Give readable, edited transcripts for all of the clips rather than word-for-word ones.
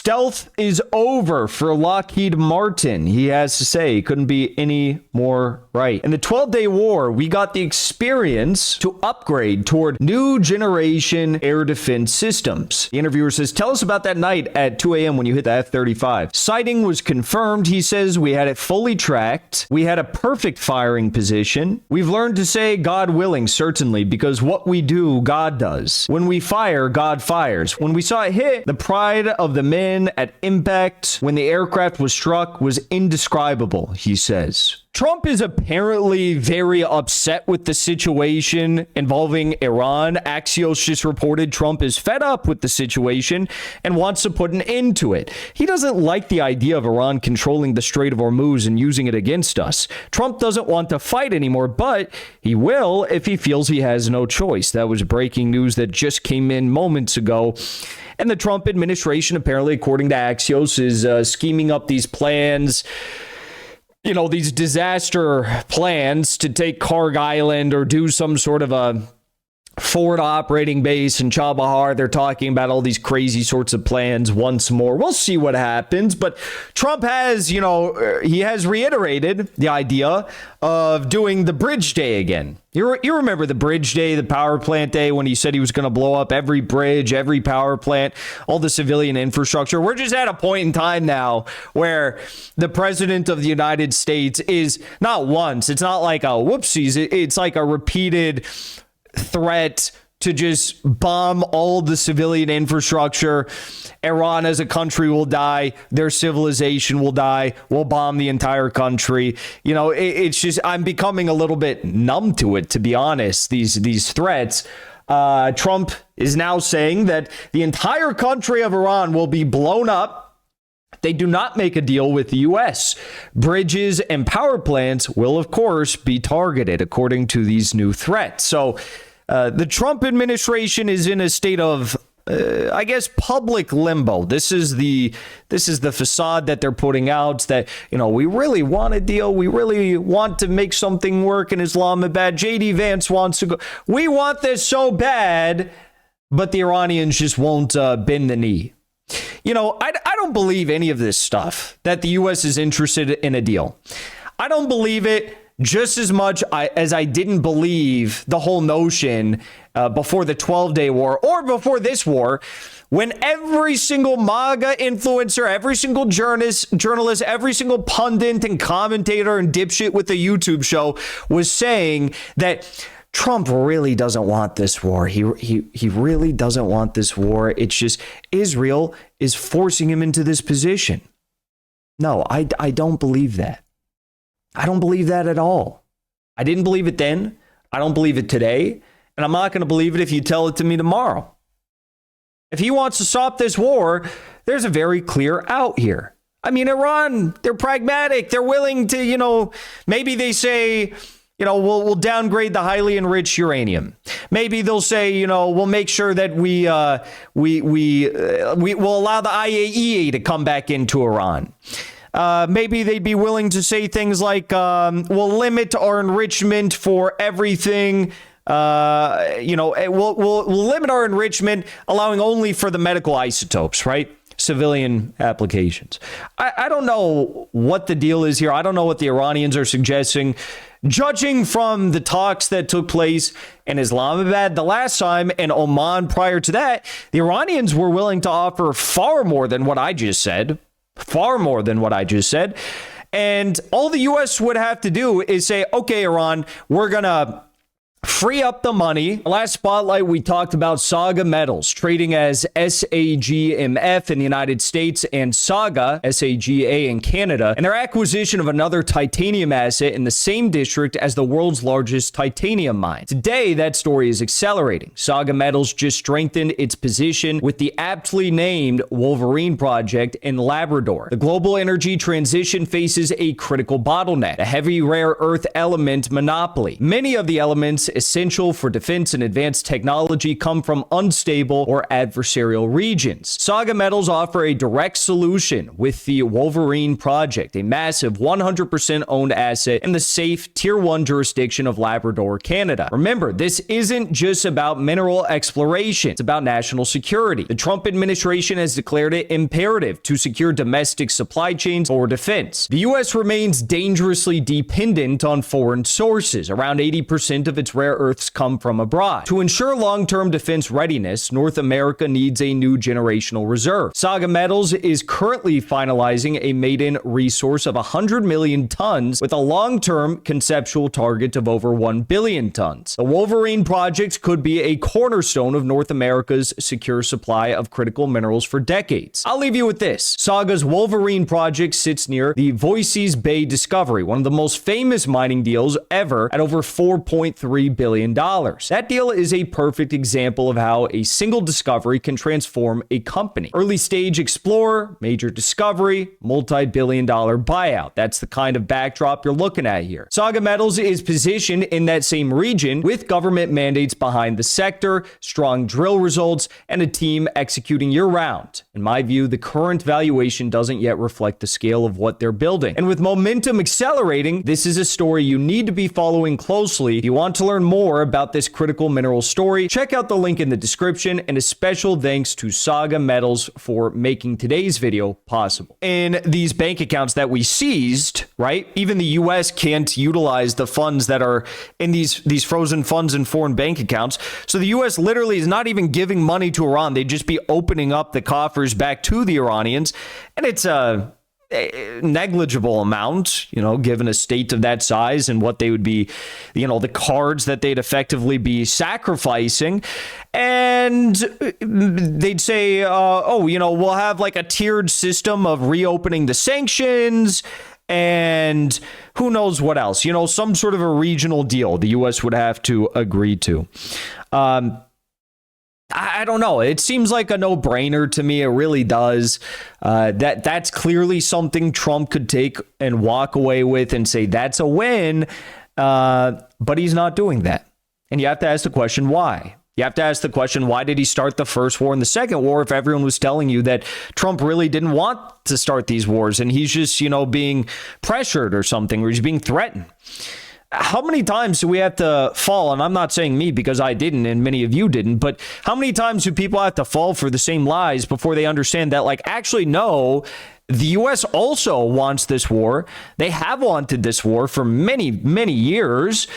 Stealth is over for Lockheed Martin, he has to say. Couldn't be any more right. In the 12-day war, we got the experience to upgrade toward new generation air defense systems. The interviewer says, tell us about that night at 2 a.m. when you hit the F-35. Sighting was confirmed. He says, we had it fully tracked. We had a perfect firing position. We've learned to say, God willing, certainly, because what we do, God does. When we fire, God fires. When we saw it hit, the pride of the men at impact when the aircraft was struck was indescribable, he says. Trump is apparently very upset with the situation involving Iran. Axios just reported Trump is fed up with the situation and wants to put an end to it. He doesn't like the idea of Iran controlling the Strait of Hormuz and using it against us. Trump doesn't want to fight anymore, but he will if he feels he has no choice. That was breaking news that just came in moments ago. And the Trump administration, apparently, according to Axios, is scheming up these plans, you know, these disaster plans to take Karg Island or do some sort of a forward operating base in Chabahar. They're talking about all these crazy sorts of plans once more. We'll see what happens. But Trump has, you know, he has reiterated the idea of doing the bridge day again. You remember the bridge day, the power plant day, when he said he was going to blow up every bridge, every power plant, all the civilian infrastructure. We're just at a point in time now where the president of the United States is not once. It's not like a whoopsies. It's like a repeated threat to just bomb all the civilian infrastructure. Iran as a country will die. Their civilization will die. We'll bomb the entire country. You know, it's just, I'm becoming a little bit numb to it, to be honest, these threats. Trump is now saying that the entire country of Iran will be blown up. They do not make a deal with the U.S. Bridges and power plants will, of course, be targeted according to these new threats. So the Trump administration is in a state of, I guess, public limbo. This is the facade that they're putting out, that, you know, we really want a deal. We really want to make something work in Islamabad. J.D. Vance wants to go. We want this so bad, but the Iranians just won't bend the knee. You know, I don't believe any of this stuff, that the U.S. is interested in a deal. I don't believe it just as much as I didn't believe the whole notion before the 12-day war or before this war, when every single MAGA influencer, every single journalist, every single pundit and commentator and dipshit with a YouTube show was saying that Trump really doesn't want this war. He really doesn't want this war. It's just Israel is forcing him into this position. No, I don't believe that. I don't believe that at all. I didn't believe it then. I don't believe it today. And I'm not going to believe it if you tell it to me tomorrow. If he wants to stop this war, there's a very clear out here. I mean, Iran, they're pragmatic. They're willing to, you know, maybe they say, you know, we'll downgrade the highly enriched uranium. Maybe they'll say, you know, we'll make sure that we will allow the IAEA to come back into Iran. Maybe they'd be willing to say things like, we'll limit our enrichment for everything. You know, we'll limit our enrichment, allowing only for the medical isotopes, right? Civilian applications. I don't know what the deal is here. I don't know what the Iranians are suggesting. Judging from the talks that took place in Islamabad the last time and Oman prior to that, the Iranians were willing to offer far more than what I just said. Far more than what I just said. And all the U.S. would have to do is say, okay, Iran, we're going to free up the money. Last spotlight, we talked about Saga Metals trading as SAGMF in the United States and Saga, SAGA in Canada, and their acquisition of another titanium asset in the same district as the world's largest titanium mine. Today, that story is accelerating. Saga Metals just strengthened its position with the aptly named Wolverine project in Labrador. The global energy transition faces a critical bottleneck, a heavy rare earth element monopoly. Many of the elements elements essential for defense and advanced technology come from unstable or adversarial regions. Saga Metals offer a direct solution with the Wolverine project, a massive 100% owned asset in the safe Tier 1 jurisdiction of Labrador, Canada. Remember, this isn't just about mineral exploration, it's about national security. The Trump administration has declared it imperative to secure domestic supply chains for defense. The U.S. remains dangerously dependent on foreign sources. Around 80% of its rare earths come from abroad. To ensure long-term defense readiness, North America needs a new generational reserve. Saga Metals is currently finalizing a maiden resource of 100 million tons with a long-term conceptual target of over 1 billion tons. The Wolverine project could be a cornerstone of North America's secure supply of critical minerals for decades. I'll leave you with this. Saga's Wolverine project sits near the Voisey's Bay discovery, one of the most famous mining deals ever at over $4.3 billion. That deal is a perfect example of how a single discovery can transform a company. Early stage explorer, major discovery, multi-billion dollar buyout. That's the kind of backdrop you're looking at here. Saga Metals is positioned in that same region with government mandates behind the sector, strong drill results, and a team executing year-round. In my view, the current valuation doesn't yet reflect the scale of what they're building. And with momentum accelerating, this is a story you need to be following closely. If you want to learn more about this critical mineral story, check out the link in the description, and a special thanks to Saga Metals for making today's video possible. In these bank accounts that we seized, right, even the US can't utilize the funds that are in these frozen funds in foreign bank accounts. So the US literally is not even giving money to Iran. They'd just be opening up the coffers back to the Iranians, and it's a negligible amount, given a state of that size and what they would be, the cards that they'd effectively be sacrificing. And they'd say, we'll have like a tiered system of reopening the sanctions and who knows what else, some sort of a regional deal the U.S. would have to agree to. I don't know. It seems like a no-brainer to me. It really does. That's clearly something Trump could take and walk away with and say that's a win. But he's not doing that. And you have to ask the question, why? You have to ask the question, why did he start the first war and the second war if everyone was telling you that Trump really didn't want to start these wars and he's just, being pressured or something, or he's being threatened? How many times do we have to fall? And I'm not saying me because I didn't and many of you didn't, but how many times do people have to fall for the same lies before they understand that, actually, no, the U.S. also wants this war. They have wanted this war for many, many years.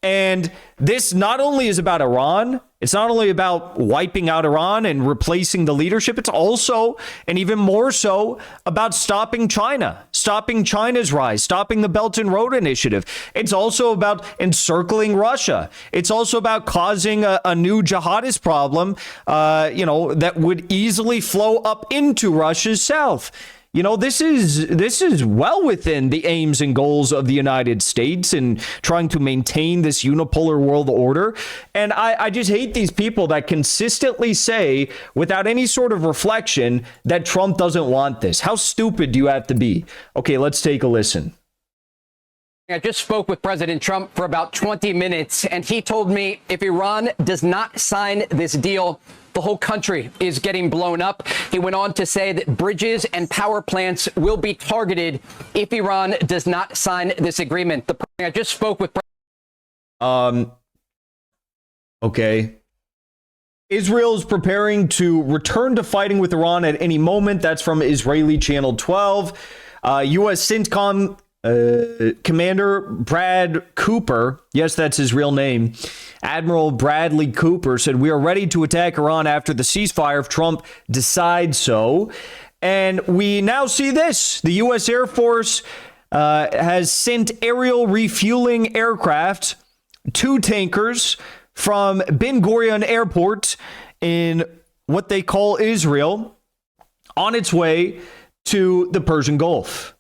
And this not only is about Iran, it's not only about wiping out Iran and replacing the leadership, it's also, and even more so, about stopping China, stopping China's rise, stopping the Belt and Road Initiative. It's also about encircling Russia. It's also about causing a new jihadist problem, that would easily flow up into Russia's south. This is well within the aims and goals of the United States and trying to maintain this unipolar world order. And I just hate these people that consistently say, without any sort of reflection, that Trump doesn't want this. How stupid do you have to be? Okay, let's take a listen. I just spoke with President Trump for about 20 minutes, and he told me if Iran does not sign this deal, the whole country is getting blown up. He went on to say that bridges and power plants will be targeted if Iran does not sign this agreement. I just spoke with Okay. Israel is preparing to return to fighting with Iran at any moment. That's from Israeli Channel 12. U.S. CENTCOM Commander Brad Cooper, yes, that's his real name, Admiral Bradley Cooper, said, "We are ready to attack Iran after the ceasefire if Trump decides so." And we now see this. The U.S. Air Force has sent aerial refueling aircraft, 2 tankers, from Ben Gurion Airport in what they call Israel, on its way to the Persian Gulf,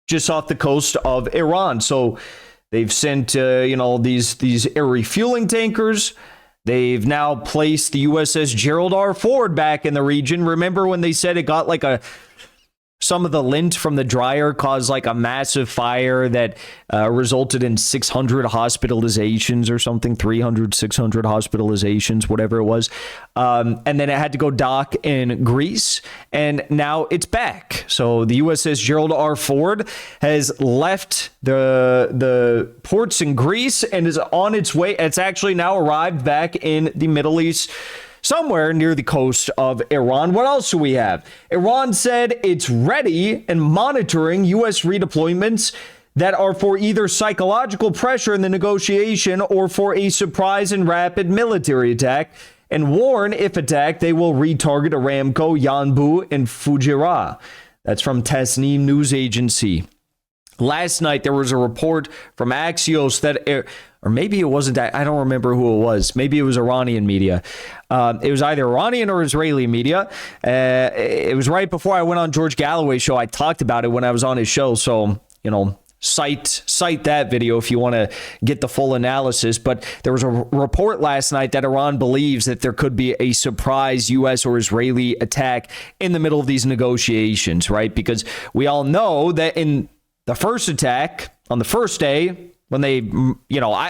just off the coast of Iran. So they've sent, these air refueling tankers. They've now placed the USS Gerald R. Ford back in the region. Remember when they said it got like a some of the lint from the dryer caused like a massive fire that resulted in 600 hospitalizations or something, 300, 600 hospitalizations, whatever it was. And then it had to go dock in Greece, and now it's back. So the USS Gerald R. Ford has left the ports in Greece and is on its way. It's actually now arrived back in the Middle East, somewhere near the coast of Iran. What else do we have? Iran said it's ready and monitoring U.S. redeployments that are for either psychological pressure in the negotiation or for a surprise and rapid military attack, and warn if attacked, they will retarget Aramco, Yanbu, and Fujairah. That's from Tasnim News Agency. Last night, there was a report from Axios that, or maybe it wasn't, I don't remember who it was. Maybe it was Iranian media. It was either Iranian or Israeli media. It was right before I went on George Galloway's show. I talked about it when I was on his show. So, cite that video if you want to get the full analysis. But there was a report last night that Iran believes that there could be a surprise U.S. or Israeli attack in the middle of these negotiations, right? Because we all know that in the first attack on the first day, when they,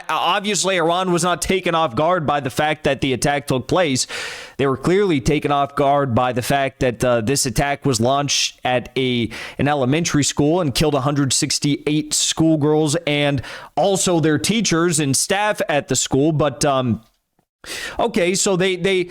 obviously Iran was not taken off guard by the fact that the attack took place. They were clearly taken off guard by the fact that this attack was launched at an elementary school and killed 168 schoolgirls and also their teachers and staff at the school. But okay, so they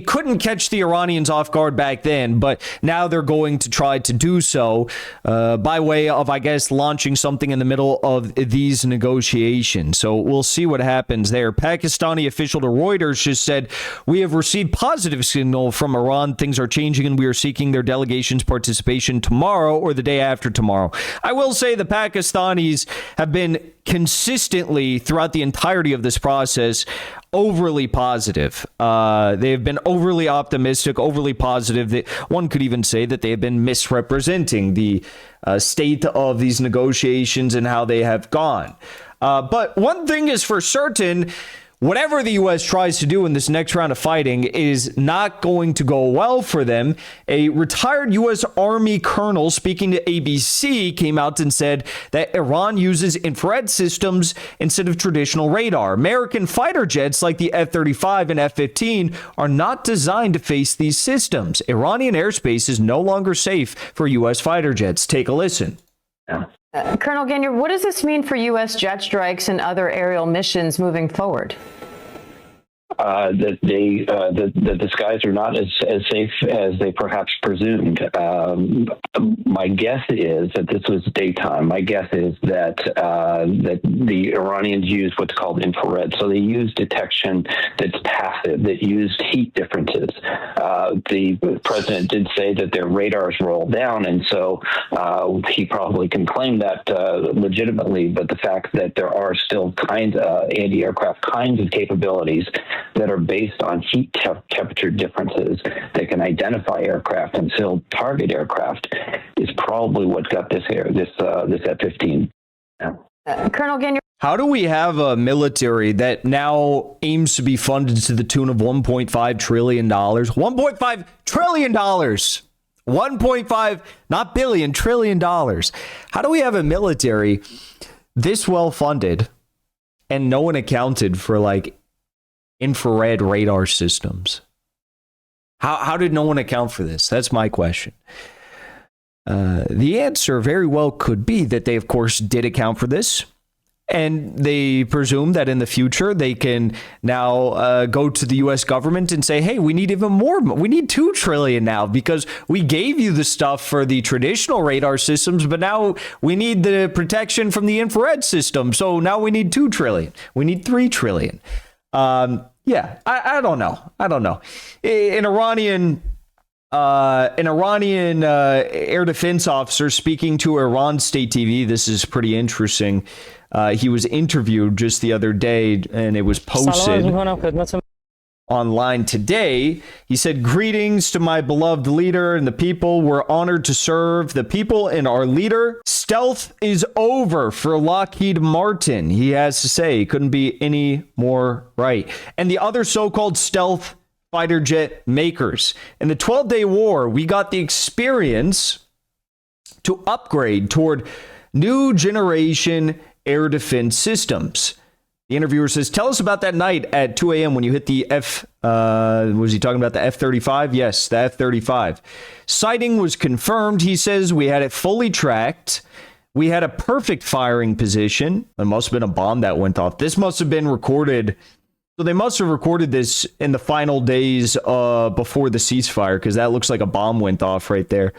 couldn't catch the Iranians off guard back then, but now they're going to try to do so by way of, I guess, launching something in the middle of these negotiations. So we'll see what happens there. Pakistani official to Reuters just said, we have received positive signal from Iran. Things are changing and we are seeking their delegation's participation tomorrow or the day after tomorrow. I will say the Pakistanis have been consistently throughout the entirety of this process overly positive. They have been overly optimistic, overly positive. One could even say that they have been misrepresenting the state of these negotiations and how they have gone. But one thing is for certain, whatever the U.S. tries to do in this next round of fighting is not going to go well for them. A retired U.S. Army colonel speaking to ABC came out and said that Iran uses infrared systems instead of traditional radar. American fighter jets like the F-35 and F-15 are not designed to face these systems. Iranian airspace is no longer safe for U.S. fighter jets. Take a listen. Colonel Gagnor, what does this mean for U.S. jet strikes and other aerial missions moving forward? That the skies are not as safe as they perhaps presumed. My guess is that this was daytime. My guess is that that the Iranians used what's called infrared. So they used detection that's passive, that used heat differences. The president did say that their radars roll down, and so he probably can claim that legitimately. But the fact that there are still anti-aircraft kinds of capabilities that are based on heat temperature differences that can identify aircraft and still target aircraft is probably what got this F-15. Colonel Gagnor. How do we have a military that now aims to be funded to the tune of $1.5 trillion? $1.5 trillion. 1.5, not billion, trillion dollars. How do we have a military this well funded and no one accounted for infrared radar systems? How did no one account for this? That's my question. The answer very well could be that they, of course, did account for this. And they presume that in the future, they can now go to the U.S. government and say, hey, we need even more. We need $2 trillion now because we gave you the stuff for the traditional radar systems, but now we need the protection from the infrared system. So now we need $2 trillion. We need $3 trillion. I don't know. An Iranian air defense officer speaking to Iran State TV. This is pretty interesting. He was interviewed just the other day, and it was posted online today. He said, greetings to my beloved leader and the people. We're honored to serve the people and our leader. Stealth is over for Lockheed Martin. He has to say, he couldn't be any more right. And the other so-called stealth fighter jet makers. In the 12-day war, we got the experience to upgrade toward new generation air defense systems. The interviewer says, tell us about that night at 2 a.m. when you hit the was he talking about the F-35? Yes, the F-35. Sighting was confirmed. He says we had it fully tracked. We had a perfect firing position. There must have been a bomb that went off. This must have been recorded. So they must have recorded this in the final days before the ceasefire, because that looks like a bomb went off right there.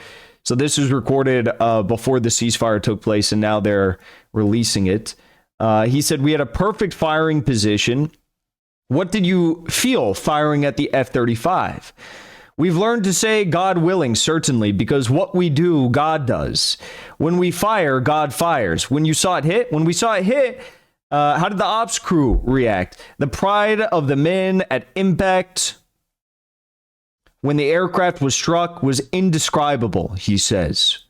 So this was recorded before the ceasefire took place, and now they're releasing it. He said, we had a perfect firing position. What did you feel firing at the F-35? We've learned to say, God willing, certainly, because what we do, God does. When we fire, God fires. When we saw it hit, how did the ops crew react? The pride of the men at impact when the aircraft was struck was indescribable, he says.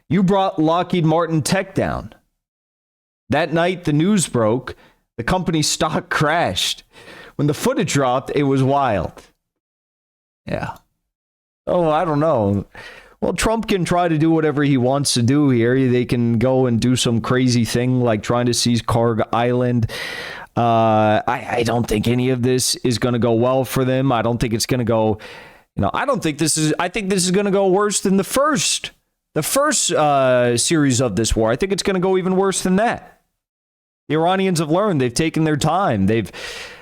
You brought Lockheed Martin tech down. That night, the news broke. The company's stock crashed. When the footage dropped, it was wild. Yeah. Oh, I don't know. Well, Trump can try to do whatever he wants to do here. They can go and do some crazy thing like trying to seize Carg Island. I don't think any of this is going to go well for them. I don't think it's going to go, I think this is going to go worse than the first series of this war. I think it's going to go even worse than that. The Iranians have learned. They've taken their time. They've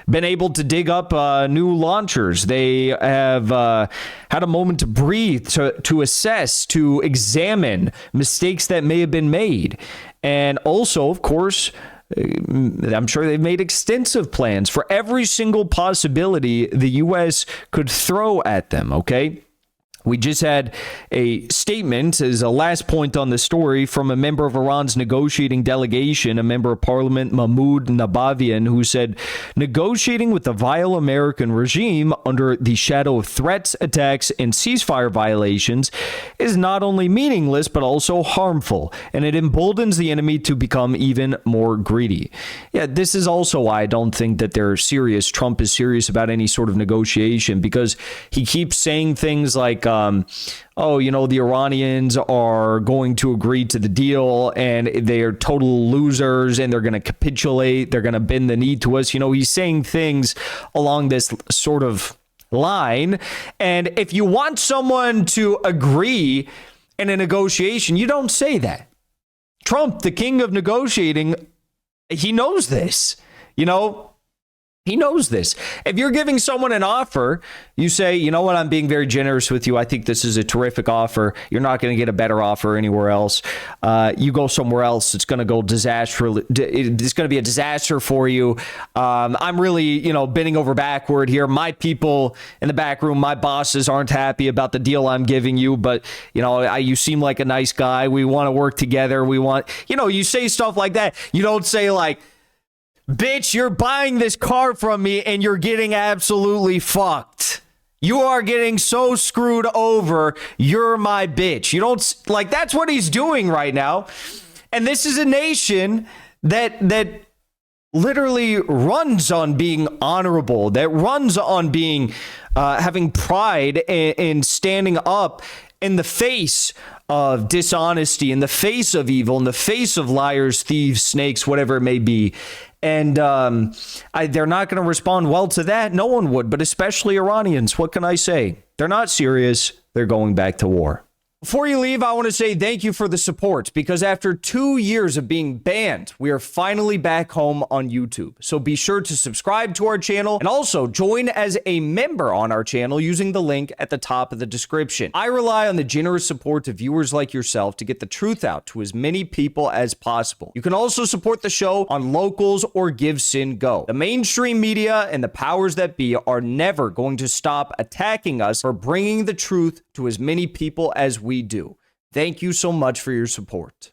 been able to dig up new launchers. They have had a moment to breathe, to assess, to examine mistakes that may have been made. And also, of course, I'm sure they've made extensive plans for every single possibility the U.S. could throw at them, okay? We just had a statement as a last point on the story from a member of Iran's negotiating delegation, a member of parliament, Mahmoud Nabavian, who said, negotiating with the vile American regime under the shadow of threats, attacks, and ceasefire violations is not only meaningless, but also harmful, and it emboldens the enemy to become even more greedy. Yeah, this is also why I don't think that they're serious. Trump is serious about any sort of negotiation, because he keeps saying things like, the Iranians are going to agree to the deal and they are total losers and they're going to capitulate. They're going to bend the knee to us. He's saying things along this sort of line. And if you want someone to agree in a negotiation, you don't say that. Trump, the king of negotiating, he knows this, He knows this. If you're giving someone an offer, you say, you know what, I'm being very generous with you. I think this is a terrific offer. You're not going to get a better offer anywhere else. You go somewhere else, it's going to go disaster. It's going to be a disaster for you. I'm really, bending over backward here. My people in the back room, my bosses aren't happy about the deal I'm giving you, but, you seem like a nice guy. We want to work together. You say stuff like that. You don't say like, bitch, you're buying this car from me and you're getting absolutely fucked. You are getting so screwed over. You're my bitch. You don't that's what he's doing right now. And this is a nation that literally runs on being honorable, that runs on being having pride in standing up in the face of dishonesty, in the face of evil, in the face of liars, thieves, snakes, whatever it may be. And they're not going to respond well to that. No one would, but especially Iranians. What can I say? They're not serious. They're going back to war. Before you leave, I want to say thank you for the support, because after 2 years of being banned, we are finally back home on YouTube. So be sure to subscribe to our channel and also join as a member on our channel using the link at the top of the description. I rely on the generous support of viewers like yourself to get the truth out to as many people as possible. You can also support the show on Locals or Give Sin Go. The mainstream media and the powers that be are never going to stop attacking us for bringing the truth to as many people as we do. Thank you so much for your support.